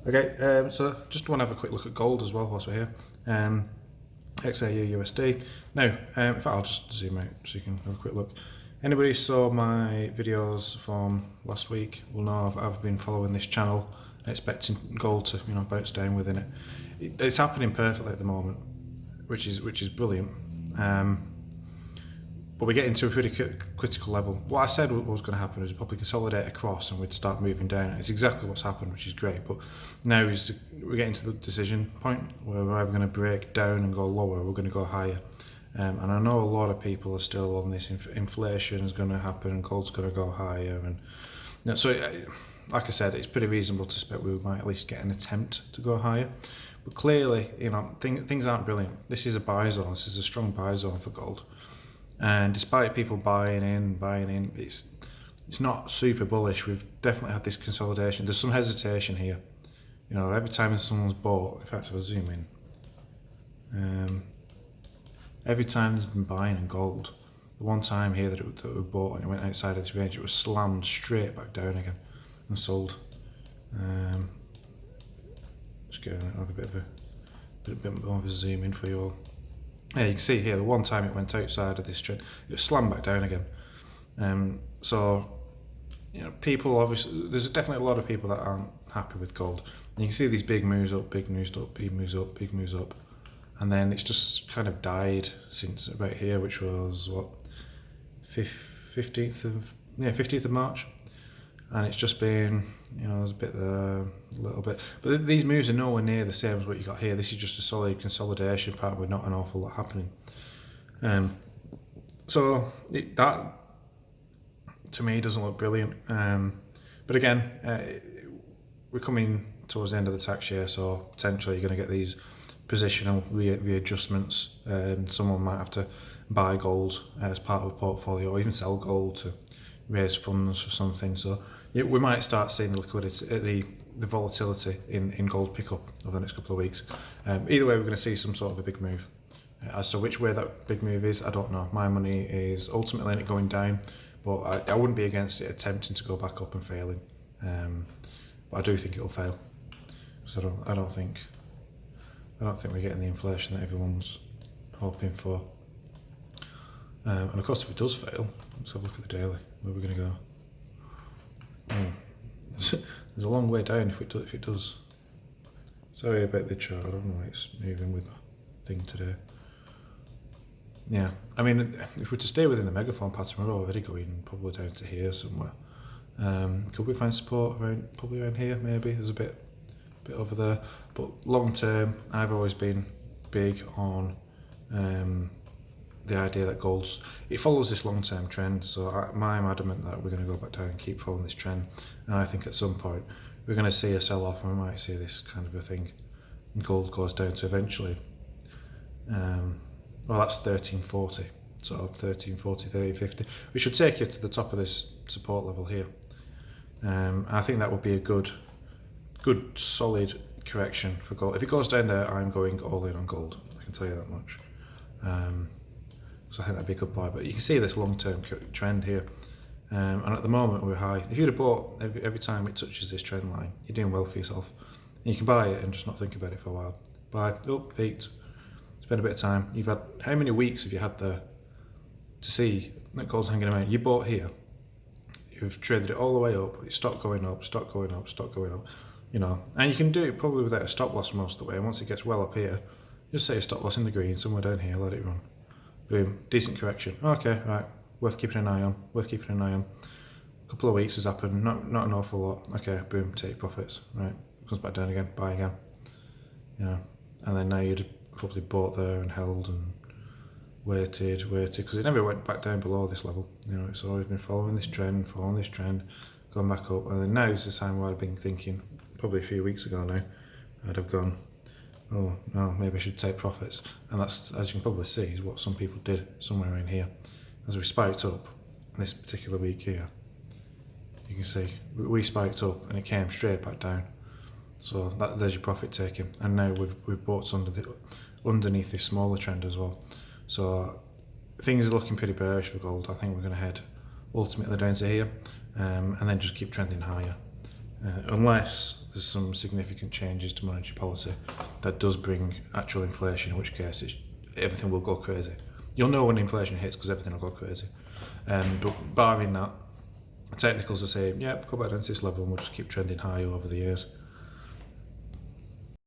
Okay, so just want to have a quick look at gold as well whilst we're here. XAU USD. Now, in fact, I'll just zoom out so you can have a quick look. Anybody saw my videos from last week will know I've been following this channel, expecting gold to bounce down within it. It's happening perfectly at the moment, which is brilliant. But we're getting to a pretty critical level. What I said was going to happen is probably consolidate across and we'd start moving down. It's exactly what's happened, which is great. But now we're getting to the decision point where we're either going to break down and go lower, or we're going to go higher. And I know a lot of people are still on this inflation is going to happen and gold's going to go higher. And so, like I said, it's pretty reasonable to expect we might at least get an attempt to go higher. But clearly, things aren't brilliant. This is a buy zone. This is a strong buy zone for gold. And despite people buying in, it's not super bullish. We've definitely had this consolidation. There's some hesitation here. Every time someone's bought, in fact, if I zoom in, every time there's been buying in gold, the one time here that we bought and it went outside of this range, it was slammed straight back down again and sold. Just going to have a bit more of a zoom in for you all. Yeah, you can see here the one time it went outside of this trend, it was slammed back down again. So people obviously, there's definitely a lot of people that aren't happy with gold. And you can see these big moves up, big moves up, big moves up, big moves up, and then it's just kind of died since about here, which was what 15th of March. And it's just been, there's a bit there, a little bit. But these moves are nowhere near the same as what you got here. This is just a solid consolidation pattern with not an awful lot happening. So that, to me, doesn't look brilliant. But again, we're coming towards the end of the tax year, so potentially you're going to get these positional readjustments. Someone might have to buy gold as part of a portfolio, or even sell gold to raise funds for something. So we might start seeing the liquidity, the volatility in gold pick up over the next couple of weeks. Either way, we're going to see some sort of a big move. As to which way that big move is, I don't know. My money is ultimately in it going down, but I wouldn't be against it attempting to go back up and failing. But I do think it'll fail. So I don't think we're getting the inflation that everyone's hoping for. And of course, if it does fail, let's have a look at the daily. Where are we going to go? There's a long way down if it does. Sorry about the chart. I don't know why it's moving with the thing today. Yeah, I mean, if we're to stay within the megaphone pattern, we're already going probably down to here somewhere. Could we find support probably around here? Maybe there's a bit over there. But long term, I've always been big on the idea that it follows this long-term trend. So I'm adamant that we're going to go back down and keep following this trend. And I think at some point we're going to see a sell-off, and we might see this kind of a thing. And gold goes down to eventually, well, that's 1340. So 1340, 1350. We should take it to the top of this support level here. I think that would be a good solid correction for gold. If it goes down there, I'm going all in on gold. I can tell you that much. So I think that'd be a good buy. But you can see this long-term trend here. And at the moment we're high. If you'd have bought every time it touches this trend line, you're doing well for yourself. And you can buy it and just not think about it for a while. Buy, peaked, spend a bit of time. You've had, how many weeks have you had there to see that gold's hanging around? You bought here, you've traded it all the way up, it stopped going up, stopped going up, stopped going up. And you can do it probably without a stop loss most of the way. And once it gets well up here, just say a stop loss in the green, somewhere down here, let it run. Boom, decent correction. Okay, right, worth keeping an eye on, A couple of weeks has happened, not an awful lot. Okay, boom, take profits, right, comes back down again, buy again. And then now you'd probably bought there and held and waited, because it never went back down below this level. It's always been following this trend, gone back up. And then now's the time where I've been thinking, probably a few weeks ago now, I'd have gone, oh no, maybe I should take profits. And that's, as you can probably see, is what some people did somewhere around here. As we spiked up this particular week here, you can see we spiked up and it came straight back down. So there's your profit taking. And now we've bought underneath this smaller trend as well. So things are looking pretty bearish for gold. I think we're going to head ultimately down to here, and then just keep trending higher. Unless there's some significant changes to monetary policy that does bring actual inflation, in which case everything will go crazy. You'll know when inflation hits because everything will go crazy. But barring that, technicals are saying, yeah, go back down to this level and we'll just keep trending higher over the years.